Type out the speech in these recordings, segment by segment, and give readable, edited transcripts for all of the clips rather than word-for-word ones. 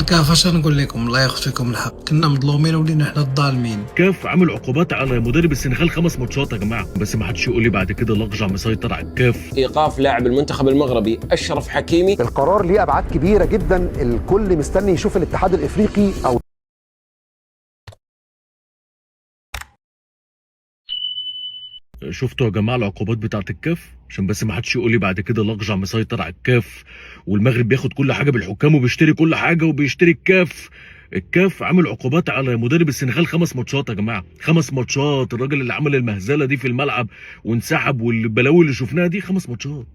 الكاف عشان نقول لكم الله يخفيكم الحق، كنا مظلومين ولينا احنا الظالمين. كاف عامل عقوبات على مدرب السنغال 5 ماتشات يا جماعه، بس ما حدش يقول لي بعد كده الاقجع مسيطر على الكاف. ايقاف لاعب المنتخب المغربي اشرف حكيمي. القرار ليه ابعاد كبيره جدا، الكل مستني يشوف الاتحاد الافريقي او شفتوا يا جماعه العقوبات بتاعت الكاف؟ عشان بس ما حدش يقول لي بعد كده الاقجع مسيطر على الكاف، والمغرب بياخد كل حاجه بالحكام وبيشتري كل حاجه وبيشتري الكاف. الكاف عامل عقوبات على مدرب السنغال 5 ماتشات يا جماعه، 5 ماتشات. الراجل اللي عمل المهزله دي في الملعب وانسحب والبلاوي اللي شفناها دي 5 ماتشات.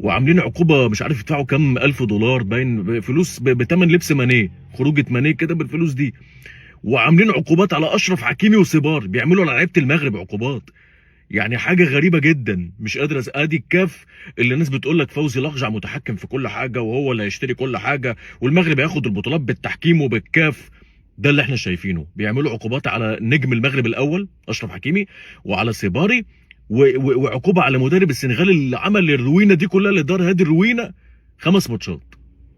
وعاملين عقوبه مش عارف يدفعوا كام $1000 باين فلوس بتمن لبس مانيه، خروجه مانيه كده بالفلوس دي. وعاملين عقوبات على اشرف حكيمي وصبار، بيعملوا على لعيبه المغرب عقوبات. يعني حاجه غريبه جدا، مش قادر ادي الكاف اللي الناس بتقول لك فوزي الاقجع متحكم في كل حاجه وهو اللي هيشتري كل حاجه والمغرب هياخد البطولات بالتحكيم وبالكاف. ده اللي احنا شايفينه. بيعملوا عقوبات على نجم المغرب الاول اشرف حكيمي وعلى صباري وعقوبه على مدرب السنغال اللي عمل الروينه دي كلها، اللي دار هذه الروينه 5 ماتشات.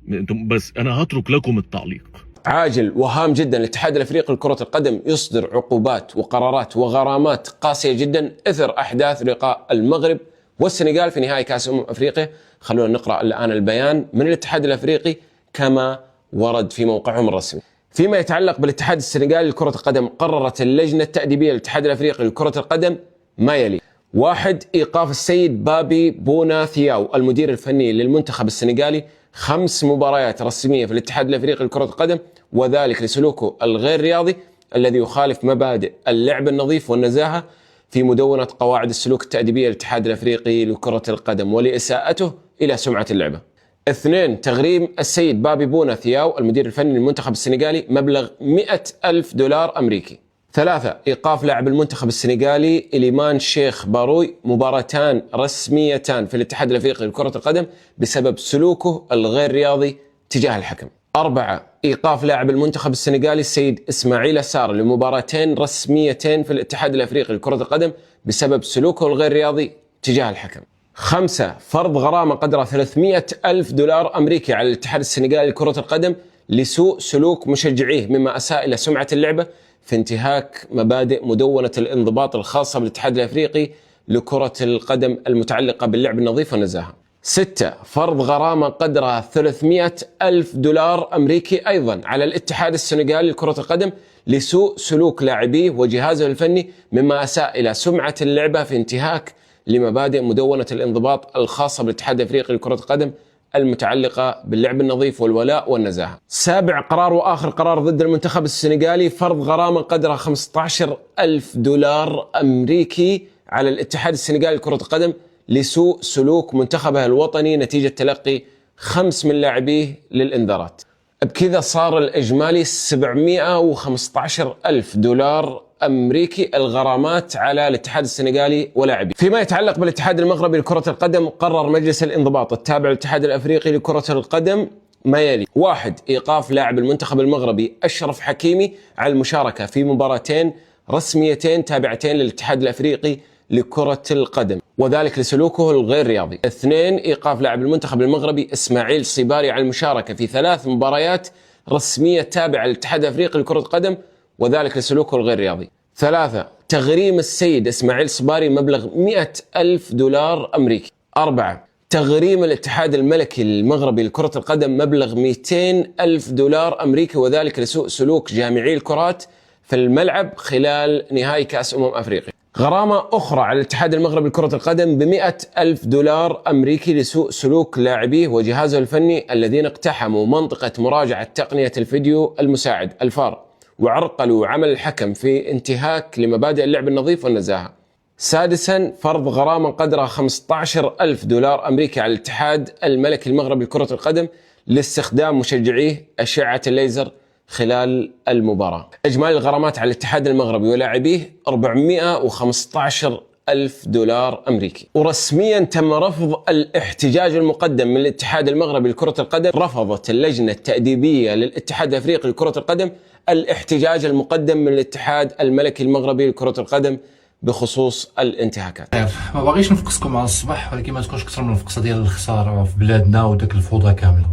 انتم بس انا هترك لكم التعليق. عاجل وهام جدا الاتحاد الافريقي لكرة القدم يصدر عقوبات وقرارات وغرامات قاسية جدا اثر احداث لقاء المغرب والسنغال في نهائي كاس افريقيا. خلونا نقرأ الان البيان من الاتحاد الافريقي كما ورد في موقعهم الرسمي. فيما يتعلق بالاتحاد السنغالي لكرة القدم، قررت اللجنة التأديبية للاتحاد الافريقي لكرة القدم ما يلي: 1. ايقاف السيد بابي بونا ثياو المدير الفني للمنتخب السنغالي 5 مباريات رسمية في الاتحاد الافريقي لكرة القدم، وذلك لسلوكه الغير رياضي الذي يخالف مبادئ اللعب النظيف والنزاهة في مدونة قواعد السلوك التأديبية للاتحاد الافريقي لكرة القدم ولإساءته إلى سمعة اللعبة. 2. تغريم السيد بابي بونا ثياو المدير الفني للمنتخب السنغالي مبلغ $100,000 أمريكي. 3. إيقاف لاعب المنتخب السنغالي إليمان شيخ باروي مباراتان رسميتان في الاتحاد الافريقي لكرة القدم بسبب سلوكه الغير رياضي تجاه الحكم. 4. إيقاف لاعب المنتخب السنغالي السيد إسماعيل سار لمباراتين رسميتين في الاتحاد الافريقي لكرة القدم بسبب سلوكه الغير رياضي تجاه الحكم. 5. فرض غرامة قدرها $300,000 أمريكي على الاتحاد السنغالي لكرة القدم لسوء سلوك مشجعيه مما أساء إلى سمعة اللعبة في انتهاك مبادئ مدونة الانضباط الخاصة بالاتحاد الافريقي لكرة القدم المتعلقة باللعب النظيف والنزاهة. 6. فرض غرامة قدرها $300,000 أمريكي أيضا على الاتحاد السنغالي لكرة القدم لسوء سلوك لاعبيه وجهازه الفني مما أساء إلى سمعة اللعبة في انتهاك لمبادئ مدونة الانضباط الخاصة بالاتحاد الافريقي لكرة القدم المتعلقة باللعب النظيف والولاء والنزاهة. 7. قرار وآخر قرار ضد المنتخب السنغالي: فرض غرامة قدرها $15,000 أمريكي على الاتحاد السنغالي لكرة القدم لسوء سلوك منتخبه الوطني نتيجة تلقي 5 من لاعبيه للإنذارات. بكذا صار الإجمالي $715,000 أمريكي الغرامات على الاتحاد السنغالي ولاعبيه. فيما يتعلق بالاتحاد المغربي لكرة القدم، قرر مجلس الانضباط التابع للاتحاد الافريقي لكرة القدم ما يلي: 1. إيقاف لاعب المنتخب المغربي أشرف حكيمي على المشاركة في مباراتين رسميتين تابعتين للاتحاد الافريقي لكرة القدم وذلك لسلوكه الغير رياضي. 2. إيقاف لاعب المنتخب المغربي إسماعيل صباري على المشاركة في 3 مباريات رسمية تابعة للاتحاد الافريقي لكرة القدم وذلك لسلوكه الغير رياضي. 3. تغريم السيد إسماعيل صباري مبلغ $100,000 أمريكي. 4. تغريم الاتحاد الملكي المغربي لكرة القدم مبلغ $200,000 أمريكي وذلك لسوء سلوك جامعي الكرات في الملعب خلال نهائي كأس أفريقيا. غرامة أخرى على الاتحاد المغربي لكرة القدم $100,000 أمريكي لسوء سلوك لاعبيه وجهازه الفني الذين اقتحموا منطقة مراجعة تقنية الفيديو المساعد الفار وعرقلوا عمل الحكم في انتهاك لمبادئ اللعب النظيف والنزاهة. 6. فرض غرامة قدرها $15,000 أمريكي على الاتحاد الملكي المغربي لكرة القدم لاستخدام مشجعيه أشعة الليزر خلال المباراة. إجمالي الغرامات على الاتحاد المغربي ولاعبيه $415,000 أمريكي. ورسميا تم رفض الاحتجاج المقدم من الاتحاد المغربي لكرة القدم. رفضت اللجنة التأديبية للاتحاد الافريقي لكرة القدم الاحتجاج المقدم من الاتحاد الملكي المغربي لكرة القدم بخصوص الانتهاكات. ما باغيش نفقسكم على الصباح، ولكن ما تكونش اكثر من الفقصه ديال الخساره في بلادنا وداك الفوضى كامله.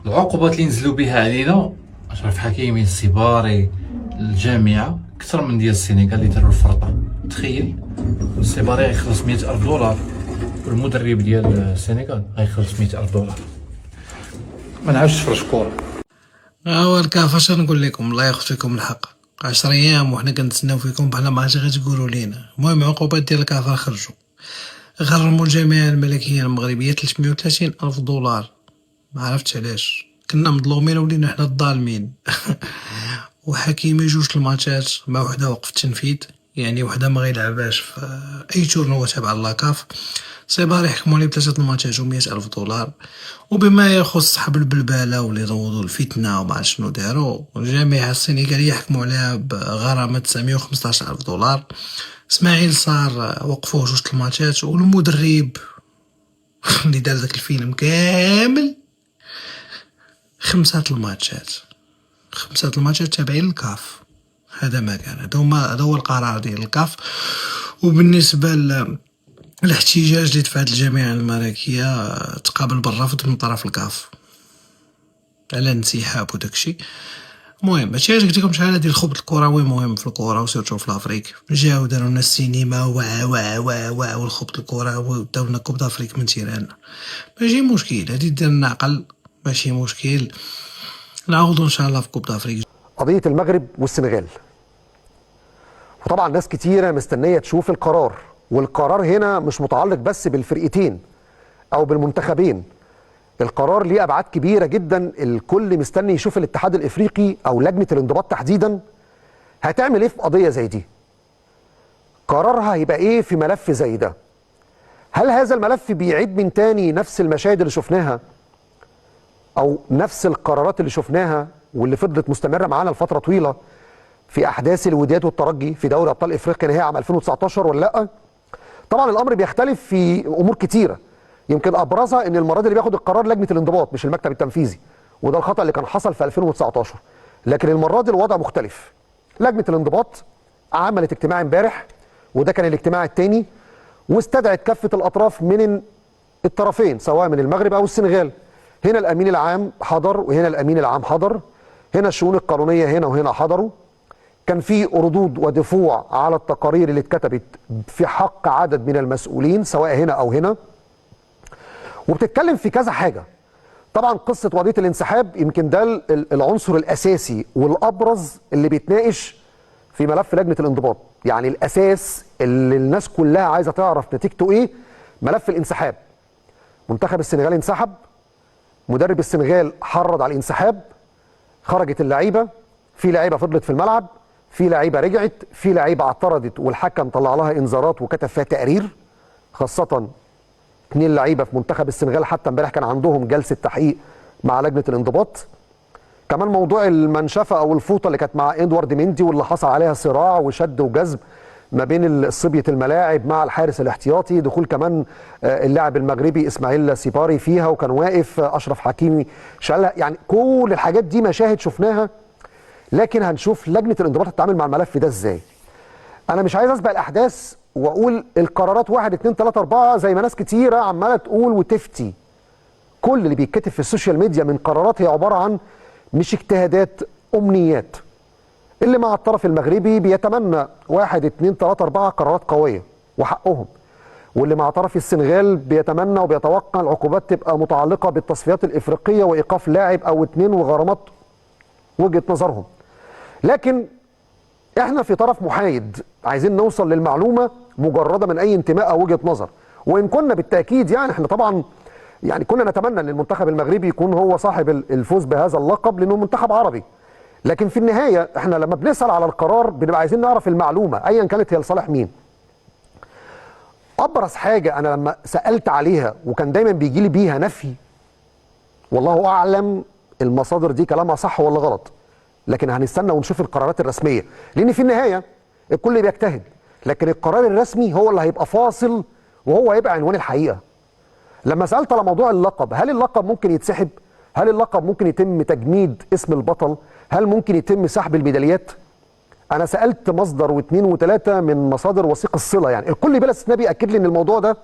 العقوبات اللي نزلوا بها علينا اشرف حكيمي السيباري الجامعه اكثر من ديال السينيغال اللي داروا الفرطه. تخيل السيباري غيخلص 100,000 دولار والمدرب ديال السينيغال غيخلص 100,000 دولار. ما نعاودش نفرج كوره. هو الكاف اش نقول لكم، الله ياخذ فيكم الحق. 10 ايام وحنا كنتسناو فيكم بحال ما عرفتش غتقولوا لينا. المهم عقوبات ديال الكاف خرجوا، غرموا الجامعه الملكيه المغربيه 330 الف دولار. ما عرفتش علاش، كنا مظلومين ولينا حنا الظالمين. وحكيمي 2 الماتشات مع وحده وقف التنفيذ، يعني وحده ما غيلعباش في اي تورنوا تابع لاكاف. سيباري حكموا عليه ب3 الماتشات و100 الف دولار. وبما يخص صحاب البلباله واللي روضوا الفتنه وما عرفت شنو داروا، الجامعه السنغاليه حكموا عليها بغرامه 915 الف دولار. اسماعيل صار وقفوه 2 الماتشات، والمدرب اللي دار داك الفيلم كامل 5 الماتشات. 5 الماتشات تابعين للكاف. هذا ما كان، هذا هو القرار ديال الكاف. وبالنسبه الاحتجاج اللي دفعت الجامعه الملكيه تقابل بالرفض من طرف الكاف على انسحاب وداكشي. المهم هادشي علاش قلت لكم شحال هادي الخبط الكروي مهم في الكره وسيرتو في الافريق. جاو داروا لنا السينما والخبط الكروي وداو لنا كوب دافريك من تيران. ماشي مشكل، هادي دير لنا عقل، ماشي مشكل، نعوضو ان شاء الله في كوب دافريك. قضيه المغرب والسنغال، وطبعا ناس كتيره مستنيه تشوف القرار، والقرار هنا مش متعلق بس بالفرقتين او بالمنتخبين. القرار ليه ابعاد كبيره جدا. الكل مستني يشوف الاتحاد الافريقي او لجنه الانضباط تحديدا هتعمل ايه في قضيه زي دي. قرارها هيبقى ايه في ملف زي ده؟ هل هذا الملف بيعيد من تاني نفس المشاهد اللي شفناها او نفس القرارات اللي شفناها واللي فضلت مستمره معانا لفتره طويله في احداث الوداد والترجي في دوري ابطال افريقيا نهائي عام 2019 ولا لا؟ طبعا الامر بيختلف في امور كتيره، يمكن ابرزها ان المره دي اللي بياخد القرار لجنه الانضباط مش المكتب التنفيذي، وده الخطا اللي كان حصل في 2019. لكن المره دي الوضع مختلف. لجنه الانضباط عملت اجتماع امبارح، وده كان الاجتماع الثاني، واستدعت كافه الاطراف من الطرفين سواء من المغرب او السنغال. هنا الامين العام حضر وهنا الامين العام حضر، هنا الشؤون القانونيه هنا وهنا حضروا. كان في ردود ودفوع على التقارير اللي اتكتبت في حق عدد من المسؤولين سواء هنا او هنا، وبتتكلم في كذا حاجه. طبعا قصه قضيه الانسحاب يمكن ده العنصر الاساسي والابرز اللي بيتناقش في ملف لجنه الانضباط، يعني الاساس اللي الناس كلها عايزه تعرف نتيجته ايه. ملف الانسحاب، منتخب السنغال انسحب، مدرب السنغال حرض على الانسحاب، خرجت اللعيبه، في لعيبه فضلت في الملعب، في لعيبه رجعت، في لعيبه اعترضت والحكم طلع لها انذارات وكتب فيها تقرير، خاصه 2 لعيبه في منتخب السنغال حتى امبارح كان عندهم جلسه تحقيق مع لجنه الانضباط. كمان موضوع المنشفه او الفوطه اللي كانت مع ادوارد مندي واللي حصل عليها صراع وشد وجذب ما بين صبيه الملاعب مع الحارس الاحتياطي، دخول كمان اللاعب المغربي اسماعيل سيباري فيها وكان واقف اشرف حكيمي شالها. يعني كل الحاجات دي مشاهد شفناها، لكن هنشوف لجنه الانضباط هتتعامل مع الملف ده ازاي. انا مش عايز اسبق الاحداث واقول القرارات 1 2 3 4 زي ما ناس كتيره عماله تقول وتفتي. كل اللي بيتكتب في السوشيال ميديا من قرارات هي عباره عن مش اجتهادات، امنيات. اللي مع الطرف المغربي بيتمنى 1 2 3 4 قرارات قويه وحقهم، واللي مع طرف السنغال بيتمنى وبيتوقع العقوبات تبقى متعلقه بالتصفيات الافريقيه وايقاف لاعب او 2 وغرامات وجهه نظرهم. لكن احنا في طرف محايد عايزين نوصل للمعلومه مجرده من اي انتماء او وجهه نظر، وان كنا بالتاكيد يعني احنا طبعا يعني كنا نتمنى ان المنتخب المغربي يكون هو صاحب الفوز بهذا اللقب لانه منتخب عربي. لكن في النهايه احنا لما بنسال على القرار بنبقى عايزين نعرف المعلومه ايا كانت هي لصالح مين. ابرز حاجه انا لما سالت عليها وكان دايما بيجي لي بيها نفي، والله اعلم المصادر دي كلامها صح ولا غلط، لكن هنستنى ونشوف القرارات الرسميه، لان في النهايه الكل بيجتهد، لكن القرار الرسمي هو اللي هيبقى فاصل وهو هيبقى عنوان الحقيقه. لما سالت على موضوع اللقب، هل اللقب ممكن يتسحب؟ هل اللقب ممكن يتم تجميد اسم البطل؟ هل ممكن يتم سحب الميداليات؟ انا سالت مصدر واثنين وثلاثه من مصادر وثيق الصله، يعني الكل بلا استثناء بياكد لي ان الموضوع ده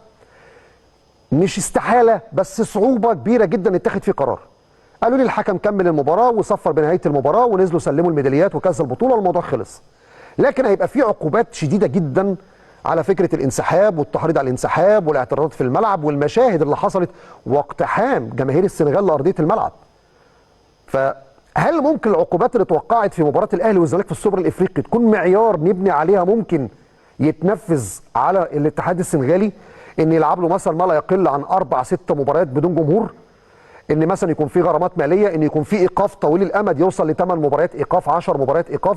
مش استحاله بس صعوبه كبيره جدا يتخذ فيه قرار. قالوا لي الحكم كمل المباراه وصفر بنهايه المباراه ونزلوا سلموا الميداليات وكاس البطوله والموضوع خلص. لكن هيبقى في عقوبات شديده جدا على فكره الانسحاب والتحريض على الانسحاب والاعتراضات في الملعب والمشاهد اللي حصلت واقتحام جماهير السنغال لارضيه الملعب. فهل ممكن العقوبات اللي توقعت في مباراه الاهلي والزمالك في السوبر الافريقي تكون معيار نبني عليها ممكن يتنفذ على الاتحاد السنغالي، ان يلعب له مثلا ما لا يقل عن 4-6 مباريات بدون جمهور، ان مثلا يكون في غرامات ماليه، ان يكون في ايقاف طويل الامد يوصل ل8 مباريات ايقاف، 10 مباريات ايقاف،